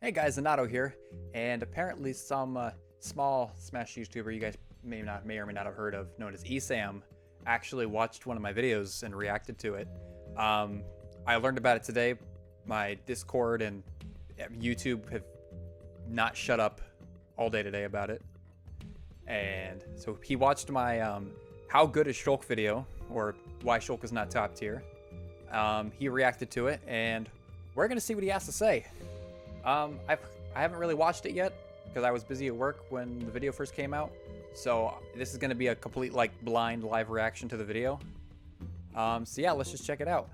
Hey guys, Anato here, and apparently some small Smash YouTuber you guys may or may not have heard of, known as Esam, actually watched one of my videos and reacted to it. I learned about it today. My Discord and YouTube have not shut up all day today about it. And so he watched my How Good is Shulk video, or Why Shulk is Not Top Tier. He reacted to it, and we're going to see what he has to say. I haven't really watched it yet because I was busy at work when the video first came out. So this is going to be a complete blind live reaction to the video. So yeah, let's just check it out.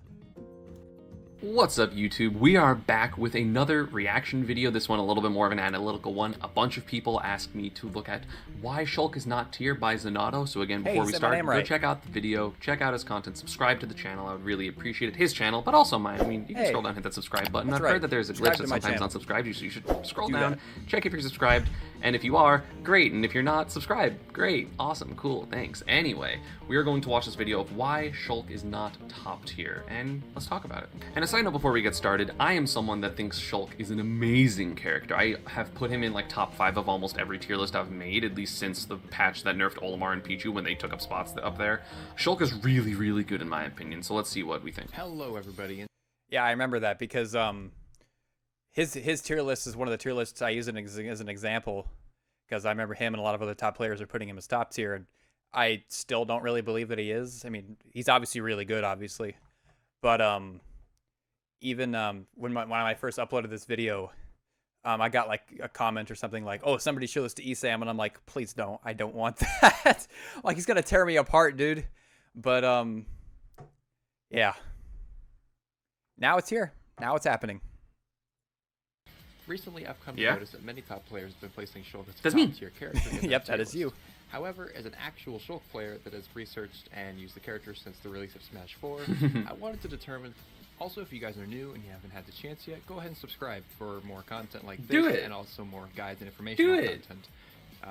What's up, YouTube? We are back with another reaction video, this one a little bit more of an analytical one. A bunch of people asked me to look at Why Shulk is Not Tier by Zanato. So again, before we start, go check out the video, check out his content, subscribe to the channel. I would really appreciate it. His channel, but also mine. I mean, you can scroll down and hit that subscribe button. I've heard that there's a glitch that sometimes unsubscribes you, so you should scroll down, check if you're subscribed, and if you are, great, and if you're not, subscribe. Great, awesome, cool, thanks. Anyway, we are going to watch this video of Why Shulk is Not Top Tier, and let's talk about it. And a side note before we get started, I am someone that thinks Shulk is an amazing character. I have put him in like top 5 of almost every tier list I've made, at least since the patch that nerfed Olimar and Pichu when they took up spots up there. Shulk is really, really good in my opinion, so let's see what we think. Hello, everybody. Yeah, I remember that because his tier list is one of the tier lists I use as an example, because I remember him and a lot of other top players are putting him as top tier, and I still don't really believe that he is. I mean, he's obviously really good, obviously, but even when I first uploaded this video, I got like a comment or something like, "Oh, somebody show this to Esam," and I'm like, "Please don't. I don't want that." Like, he's gonna tear me apart, dude. But yeah. Now it's here. Now it's happening. Recently, I've come to notice that many top players have been placing Shulk as That's a me. top tier character. Yep, that is you. However, as an actual Shulk player that has researched and used the character since the release of Smash 4, I wanted to determine. Also, if you guys are new and you haven't had the chance yet, go ahead and subscribe for more content like this, and also more guides and informational content.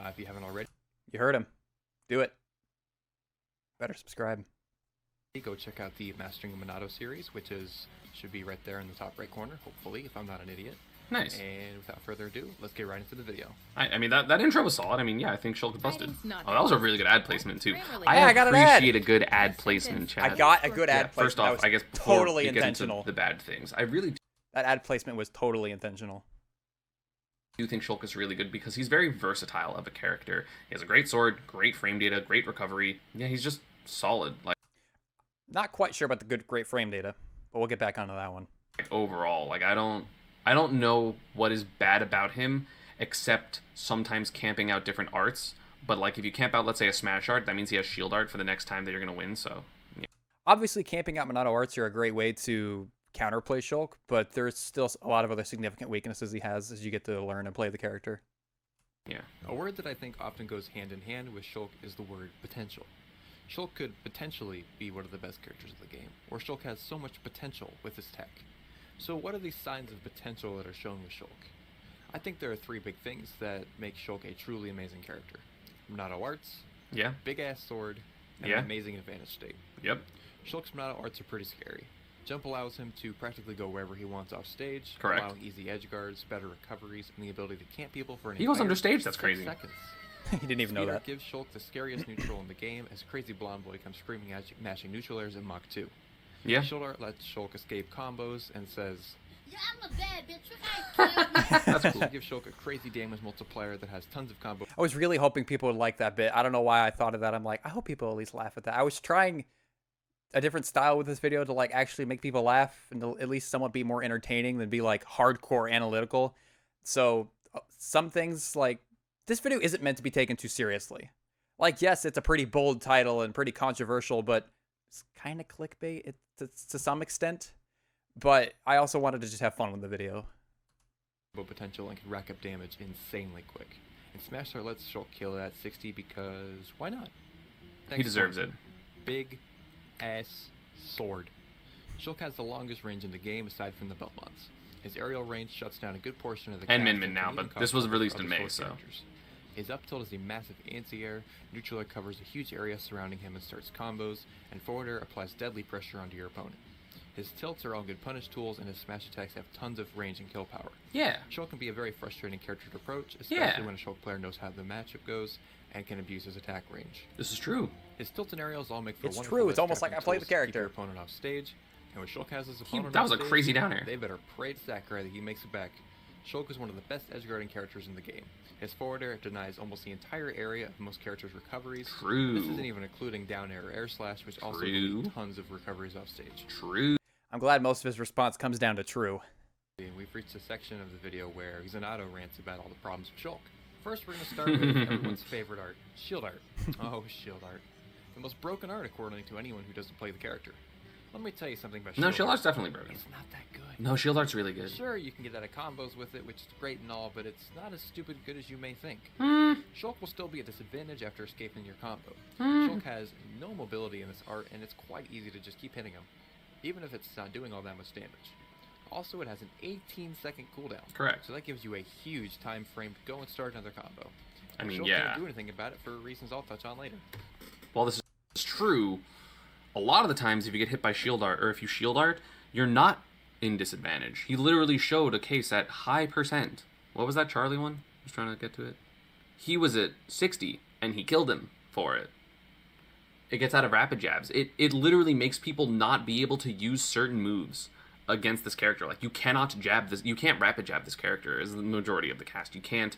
If you haven't already, you heard him. Do it. Better subscribe. Go check out the Mastering Minato series, which should be right there in the top right corner, hopefully, if I'm not an idiot. Nice. And without further ado, let's get right into the video. I mean, that intro was solid. I mean, yeah, I think Shulk busted. Oh, that was a really good ad placement, too. I got appreciate a good ad placement, Chad. I got a good ad placement. First off, I guess totally intentional. The bad things. I really do. That ad placement was totally intentional. I do think Shulk is really good because he's very versatile of a character. He has a great sword, great frame data, great recovery. Yeah, he's just solid. Like, not quite sure about the great frame data, but we'll get back onto that one. Overall, like, I don't know what is bad about him, except sometimes camping out different arts. But like, if you camp out, let's say, a smash art, that means he has shield art for the next time that you're gonna win. So yeah. Obviously, camping out Minato arts are a great way to counterplay Shulk, but there's still a lot of other significant weaknesses he has as you get to learn and play the character. Yeah. A word that I think often goes hand in hand with Shulk is the word potential. Shulk could potentially be one of the best characters of the game, or Shulk has so much potential with his tech. So what are these signs of potential that are shown with Shulk? I think there are 3 big things that make Shulk a truly amazing character. Minato arts, big ass sword, and an amazing advantage state. Yep. Shulk's Minato arts are pretty scary. Jump allows him to practically go wherever he wants off stage, correct, allowing easy edge guards, better recoveries, and the ability to camp people for an he goes under stage, that's crazy. Seconds. He didn't even know that. Gives Shulk the scariest neutral in the game as Crazy Blonde Boy comes screaming at you, mashing neutral airs in Mach 2. Yeah. Shield art lets Shulk escape combos and says, "Yeah, I'm a bad bitch. You can't kill me." That's cool. Give Shulk a crazy damage multiplier that has tons of combos. I was really hoping people would like that bit. I don't know why I thought of that. I'm like, I hope people at least laugh at that. I was trying a different style with this video to like actually make people laugh and to at least somewhat be more entertaining than be like hardcore analytical. So some things like this video isn't meant to be taken too seriously. Like, yes, it's a pretty bold title and pretty controversial, but it's kind of clickbait to some extent. But I also wanted to just have fun with the video. Potential and can rack up damage insanely quick. And Smash Star lets Shulk kill it at 60 because why not? He deserves it. Big ass sword. Shulk has the longest range in the game aside from the Belmonts. His aerial range shuts down a good portion of the and Min Min now, but this was released in May, so. His up tilt is a massive anti-air, neutral air covers a huge area surrounding him and starts combos, and forward air applies deadly pressure onto your opponent. His tilts are all good punish tools, and his smash attacks have tons of range and kill power. Yeah. Shulk can be a very frustrating character to approach, especially when a Shulk player knows how the matchup goes and can abuse his attack range. This is true. His tilt and aerials all make for It's wonderful true. It's list almost like tracking I played the tools to keep character. your opponent off stage, and when Shulk has his opponent That off was a stage, crazy down air. they better pray to Sakurai that he makes it back. Shulk is one of the best edgeguarding characters in the game. His forward air denies almost the entire area of most characters' recoveries. True. This isn't even including down air or air slash, which also delete tons of recoveries off stage. True. I'm glad most of his response comes down to true. We've reached a section of the video where Xanato rants about all the problems with Shulk. First, we're going to start with everyone's favorite art, shield art. Oh, shield art. The most broken art according to anyone who doesn't play the character. Let me tell you something about shield No, shield art. art's definitely broken. It's not that good. No, shield art's really good. Sure, you can get out of combos with it, which is great and all, but it's not as stupid good as you may think. Shulk will still be a disadvantage after escaping your combo. Shulk has no mobility in this art, and it's quite easy to just keep hitting him, even if it's not doing all that much damage. Also, it has an 18-second cooldown. Correct. So that gives you a huge time frame to go and start another combo. I mean, Shulk yeah. can't do anything about it for reasons I'll touch on later. While this is true, a lot of the times if you get hit by shield art, or if you shield art, you're not in disadvantage. He literally showed a case at high percent. What was that Charlie one? I was trying to get to it. He was at 60, and he killed him for it. It gets out of rapid jabs. It literally makes people not be able to use certain moves against this character. Like, you cannot jab this, you can't rapid jab this character, as the majority of the cast. You can't.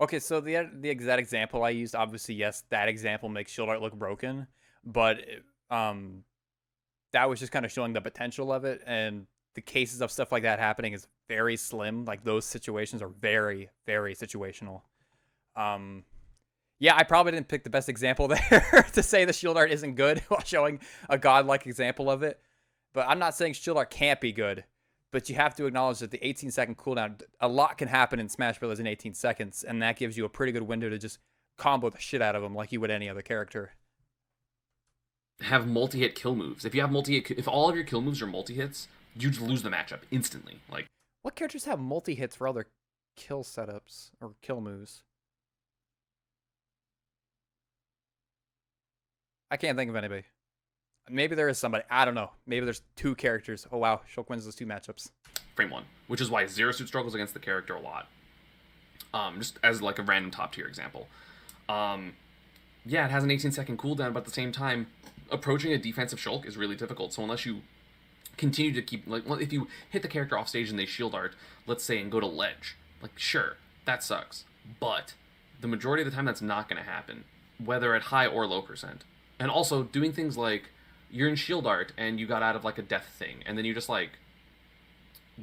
Okay, so the exact example I used, obviously, yes, that example makes shield art look broken, but that was just kind of showing the potential of it, and the cases of stuff like that happening is very slim. Like, those situations are very, very situational. Yeah, I probably didn't pick the best example there to say the shield art isn't good while showing a godlike example of it. But I'm not saying shield art can't be good, but you have to acknowledge that the 18-second cooldown, a lot can happen in Smash Bros. In 18 seconds, and that gives you a pretty good window to just combo the shit out of them like you would any other character. Have multi-hit kill moves. If you have if all of your kill moves are multi-hits, you lose the matchup instantly. Like, what characters have multi-hits for other kill setups or kill moves? I can't think of anybody. Maybe there is somebody. I don't know. Maybe there's two characters. Oh, wow. Shulk wins those two matchups. frame one, which is why Zero Suit struggles against the character a lot. Just as like a random top tier example. Yeah, it has an 18-second cooldown, but at the same time, approaching a defensive Shulk is really difficult. So unless you continue to keep, like, well, if you hit the character off stage and they shield art, let's say, and go to ledge, like, sure, that sucks. But the majority of the time, that's not going to happen, whether at high or low percent. And also, doing things like, you're in shield art, and you got out of, like, a death thing, and then you just, like,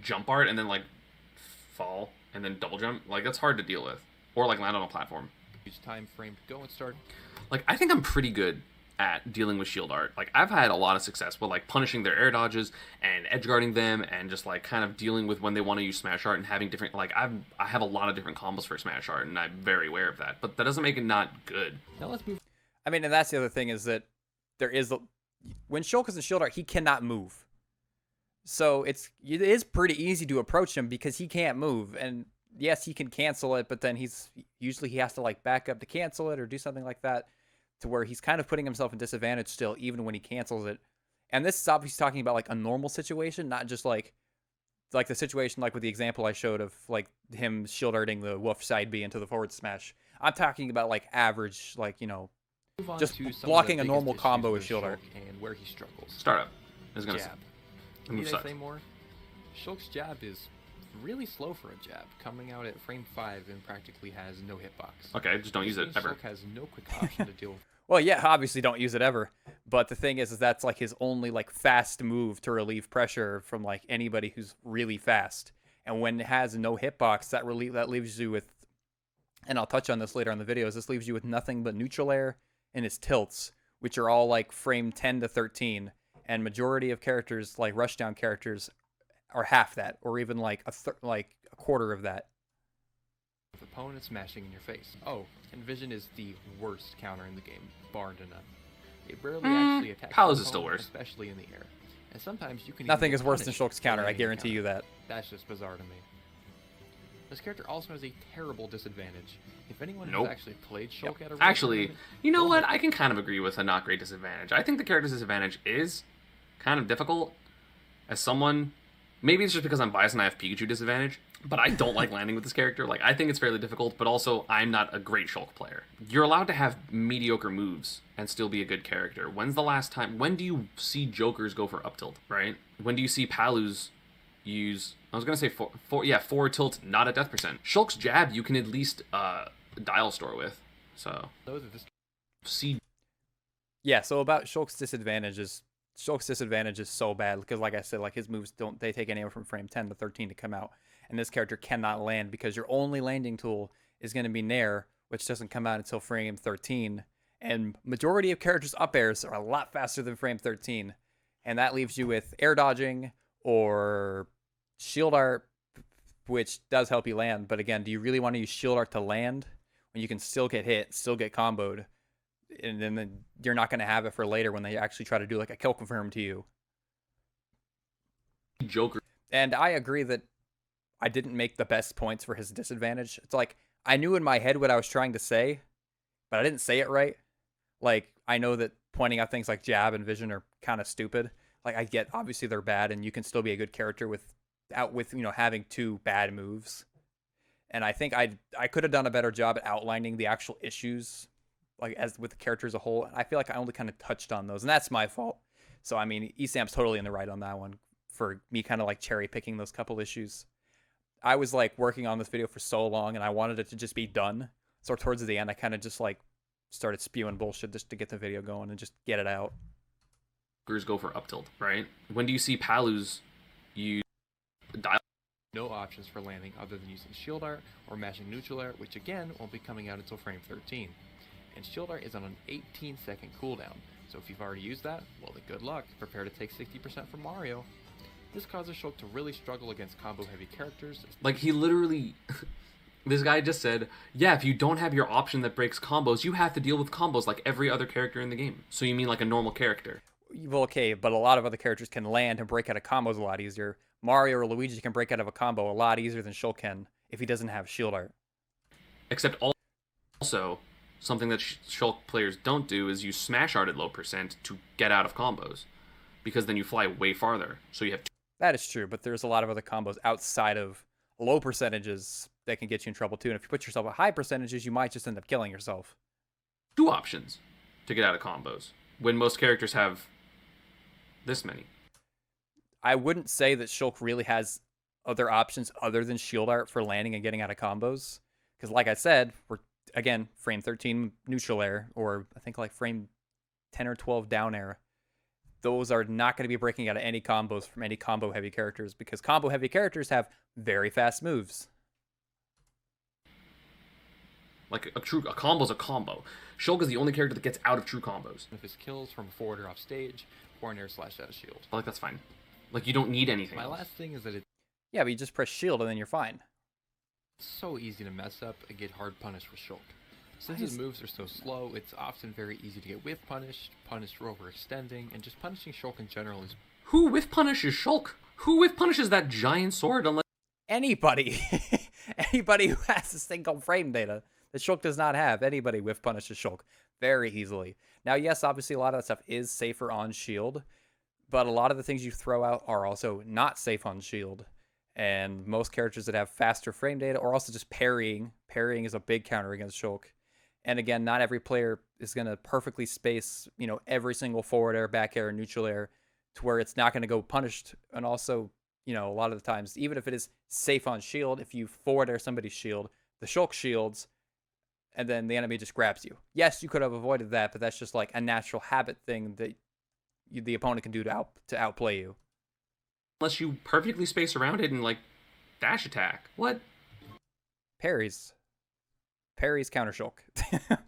jump art, and then, like, fall, and then double jump. Like, that's hard to deal with. Or, like, land on a platform. Huge time frame to go and start. Like, I think I'm pretty good at dealing with shield art. Like, I've had a lot of success with, like, punishing their air dodges and edge guarding them and just, like, kind of dealing with when they want to use smash art and having different, like, I have a lot of different combos for smash art, and I'm very aware of that. But that doesn't make it not good. Now let's move. I mean, and that's the other thing is that there is when Shulk is in shield art, he cannot move. So it is pretty easy to approach him because he can't move. And yes, he can cancel it, but then he has to like back up to cancel it or do something like that, to where he's kind of putting himself in disadvantage still, even when he cancels it. And this is obviously talking about like a normal situation, not just like the situation like with the example I showed of like him shield arting the wolf side B into the forward smash. I'm talking about like average, like, you know, Move on just to some of the blocking a biggest normal issues combo with with shield Shulk art. and where he struggles. Startup is going to Jab. move Need I sucks. say more? Shulk's jab is really slow for a jab, coming out at frame 5 and practically has no hitbox. Okay, just don't use it Means ever. Shulk has no quick option to deal with. Well, yeah, obviously don't use it ever. But the thing is that's like his only like fast move to relieve pressure from like anybody who's really fast. And when it has no hitbox, that leaves you with, and I'll touch on this later on the videos, this leaves you with nothing but neutral air and his tilts, which are all like frame 10 to 13. And majority of characters, like rushdown characters, are half that, or even like a quarter of that. With opponents smashing in your face. Oh, and Vision is the worst counter in the game, bar to none. It rarely actually attacks. Palos the is still opponent, worse. especially in the air. And sometimes you can. Nothing even is get worse than punished Shulk's for counter, I landing a guarantee you counter. that. That's just bizarre to me. This character also has a terrible disadvantage. If anyone Nope. has actually played Shulk at a real Actually, tournament, you know they'll what? know- I can kind of agree with a not great disadvantage. I think the character's disadvantage is kind of difficult. As someone, maybe it's just because I'm biased and I have Pikachu disadvantage, but I don't like landing with this character. Like, I think it's fairly difficult, but also I'm not a great Shulk player. You're allowed to have mediocre moves and still be a good character. When's the last time? When do you see Jokers go for up tilt, right? When do you see Palus use... I was going to say forward tilt, not a death percent. Shulk's jab you can at least dial store with, so... See... Yeah, so about Shulk's disadvantage is so bad because, like I said, like his moves they take anywhere from frame 10 to 13 to come out, and this character cannot land because your only landing tool is going to be Nair, which doesn't come out until frame 13, and majority of characters' up airs are a lot faster than frame 13, and that leaves you with air dodging or shield art, which does help you land. But again, do you really want to use shield art to land when you can still get hit, still get comboed? And then you're not going to have it for later when they actually try to do like a kill confirm to you. Joker. And I agree that I didn't make the best points for his disadvantage. It's like, I knew in my head what I was trying to say, but I didn't say it right. Like, I know that pointing out things like jab and vision are kind of stupid. Like, I get, obviously they're bad, and you can still be a good character with, you know, having 2 bad moves. And I think I could have done a better job at outlining the actual issues, like as with the character as a whole. I feel like I only kind of touched on those, and that's my fault. So I mean, Esam's totally in the right on that one for me kind of like cherry picking those couple issues. I was like working on this video for so long, and I wanted it to just be done. So towards the end, I kind of just like started spewing bullshit just to get the video going and just get it out. Go for up tilt, right? When do you see Palus use dial? No options for landing other than using shield art or mashing neutral air, which again won't be coming out until frame 13. And shield art is on an 18-second cooldown, so if you've already used that, well then good luck. Prepare to take 60% from Mario. This causes Shulk to really struggle against combo-heavy characters. Like, he literally... This guy just said, yeah, if you don't have your option that breaks combos, you have to deal with combos like every other character in the game. So you mean like a normal character? Well, okay, but a lot of other characters can land and break out of combos a lot easier. Mario or Luigi can break out of a combo a lot easier than Shulk can if he doesn't have shield art. Except also... something that Shulk players don't do is use smash art at low percent to get out of combos, because then you fly way farther. So you have that is true, but there's a lot of other combos outside of low percentages that can get you in trouble too. And if you put yourself at high percentages, you might just end up killing yourself. 2 options to get out of combos when most characters have this many. I wouldn't say that Shulk really has other options other than shield art for landing and getting out of combos, because like I said, we're again, frame 13 neutral air, or I think like frame 10 or 12 down air. Those are not going to be breaking out of any combos from any combo heavy characters, because combo heavy characters have very fast moves. Like a combo's a combo. Shulk is the only character that gets out of true combos. If his kills from forward or off stage, or an air slash out of shield. I like that's fine. Like, you don't need anything My else. last thing is that it's Yeah, but you just press shield and then you're fine. so easy to mess up and get hard punished with Shulk. Since his moves are so slow, it's often very easy to get whiff punished for overextending, and just punishing Shulk in general is... Who whiff punishes Shulk? Who whiff punishes that giant sword unless... Anybody. Anybody who has a single frame data that Shulk does not have. Anybody whiff punishes Shulk very easily. Now, yes, obviously a lot of that stuff is safer on shield, but a lot of the things you throw out are also not safe on shield. And most characters that have faster frame data are also just parrying. Parrying is a big counter against Shulk. And again, not every player is going to perfectly space, you know, every single forward air, back air, neutral air to where it's not going to go punished. And also, you know, a lot of the times, even if it is safe on shield, if you forward air somebody's shield, the Shulk shields, and then the enemy just grabs you. Yes, you could have avoided that, but that's just like a natural habit thing that the opponent can do to outplay you. Unless you perfectly space around it and, like, dash attack. What? Parries counter Shulk.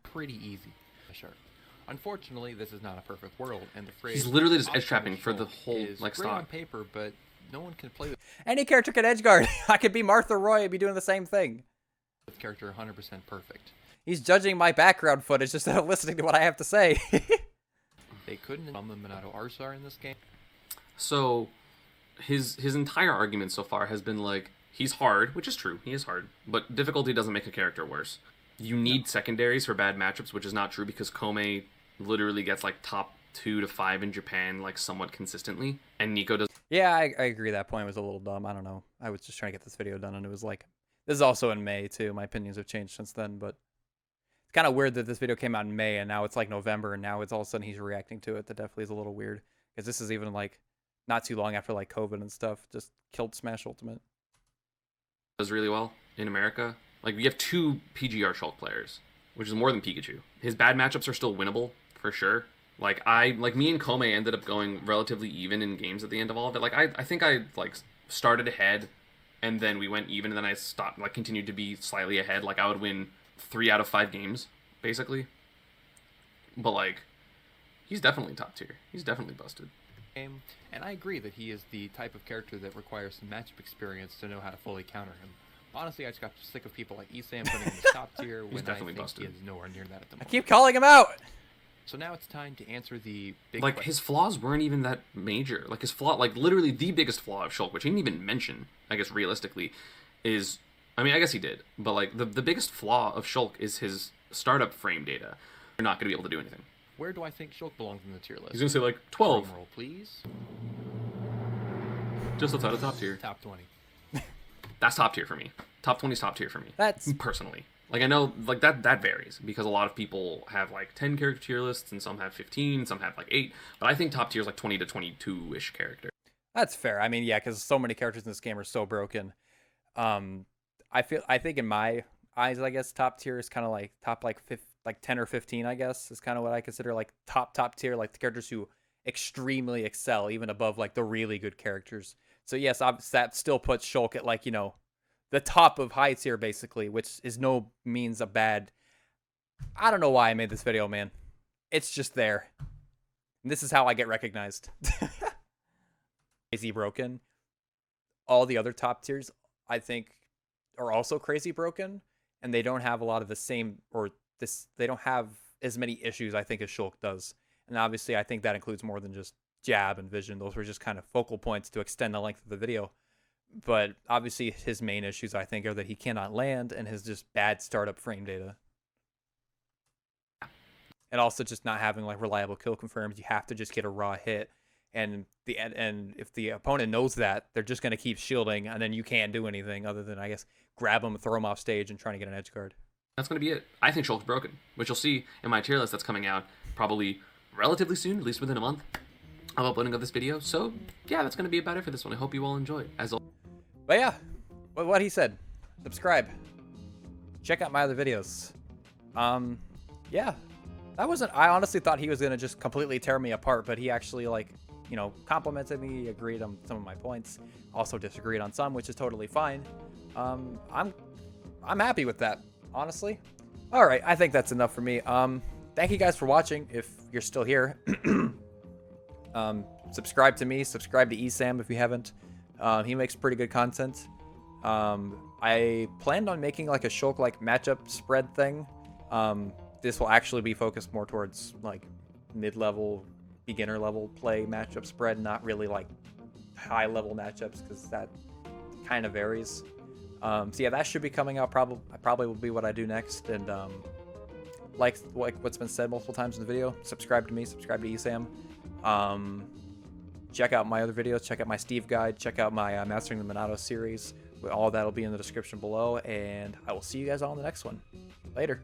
pretty easy. Sure. Unfortunately, this is not a perfect world, and the phrase... He's literally just edge trapping for the whole, like, great on stock. paper, but no one can play with Any character can edge guard. I could be Martha Roy and be doing the same thing. this character 100% perfect. He's judging my background footage instead of listening to what I have to say. They couldn't run the Minato Arsar in this game. So, his entire argument so far has been, like, he's hard, which is true, he is hard, but difficulty doesn't make a character worse. You need secondaries for bad matchups, which is not true because Kome literally gets, like, top 2 to 5 in Japan like somewhat consistently, and Nico does. Yeah, I agree that point was a little dumb. I don't know. I was just trying to get this video done, and it was like, this is also in May too. My opinions have changed since then, but it's kind of weird that this video came out in May and now it's like November, and now it's all of a sudden he's reacting to it. That definitely is a little weird, because this is even like not too long after like COVID and stuff just killed Smash Ultimate. Does really well in America. Like, we have 2 PGR Shulk players, which is more than Pikachu. His bad matchups are still winnable for sure. Like, me and Kome ended up going relatively even in games at the end of all of it. Like, I think I like started ahead, and then we went even, and then I stopped, like, continued to be slightly ahead. Like, I would win 3 out of 5 games, basically. But, like, he's definitely top tier. He's definitely busted. And I agree that he is the type of character that requires some matchup experience to know how to fully counter him. Honestly, I just got sick of people like Esam putting him in the top tier when definitely I think busted. he is nowhere near that at the I moment. keep calling him out. So now it's time to answer the big Like, question. his flaws weren't even that major. Like, his flaw, like, literally the biggest flaw of Shulk, which he didn't even mention, I guess, realistically, is, I mean, I guess he did, but, like, the biggest flaw of Shulk is his startup frame data. You're not going to be able to do anything. Where do I think Shulk belongs in the tier list? He's going to say, like, 12. Drum roll, please. Just outside of top tier. Top 20. That's top tier for me. Top 20 is top tier for me. That's Personally. Like, I know, like, that varies, because a lot of people have, like, 10 character tier lists, and some have 15, some have, like, 8, but I think top tier is, like, 20 to 22-ish character. That's fair. I mean, yeah, because so many characters in this game are so broken. I think in my eyes, I guess top tier is kind of like top like 10 or 15. I guess is kind of what I consider like top tier, like the characters who extremely excel, even above like the really good characters. So yes, that still puts Shulk at like, you know, the top of high tier basically, which is no means a bad. I don't know why I made this video, man. It's just there. And this is how I get recognized. Crazy broken. All the other top tiers, I think, are also crazy broken, and they don't have a lot of the same, or this, they don't have as many issues, I think, as Shulk does. And obviously, I think that includes more than just jab and vision. Those were just kind of focal points to extend the length of the video. But obviously, his main issues, I think, are that he cannot land and his just bad startup frame data. And also just not having like reliable kill confirms. You have to just get a raw hit. And if the opponent knows that, they're just going to keep shielding, and then you can't do anything other than, I guess, grab them, throw them off stage, and trying to get an edge guard. That's going to be it. I think Shulk's broken, which you'll see in my tier list that's coming out probably relatively soon, at least within a month of uploading of this video. So, yeah, that's going to be about it for this one. I hope you all enjoy. As always. But yeah, what he said. Subscribe. Check out my other videos. Yeah. That wasn't... I honestly thought he was going to just completely tear me apart, but he actually, like, you know, complimented me, agreed on some of my points, also disagreed on some, which is totally fine. I'm happy with that, honestly. All right, I think that's enough for me. Thank you guys for watching. If you're still here, subscribe to me, subscribe to Esam if you haven't. He makes pretty good content. I planned on making like a Shulk like matchup spread thing. This will actually be focused more towards like mid-level, beginner level play matchup spread, not really like high level matchups, because that kind of varies. So yeah, that should be coming out. Probably will be what I do next. And like what's been said multiple times in the video, subscribe to me, subscribe to Esam. Check out my other videos, check out my Steve guide, check out my Mastering the Minato series. All that'll be in the description below, and I will see you guys all in the next one. Later.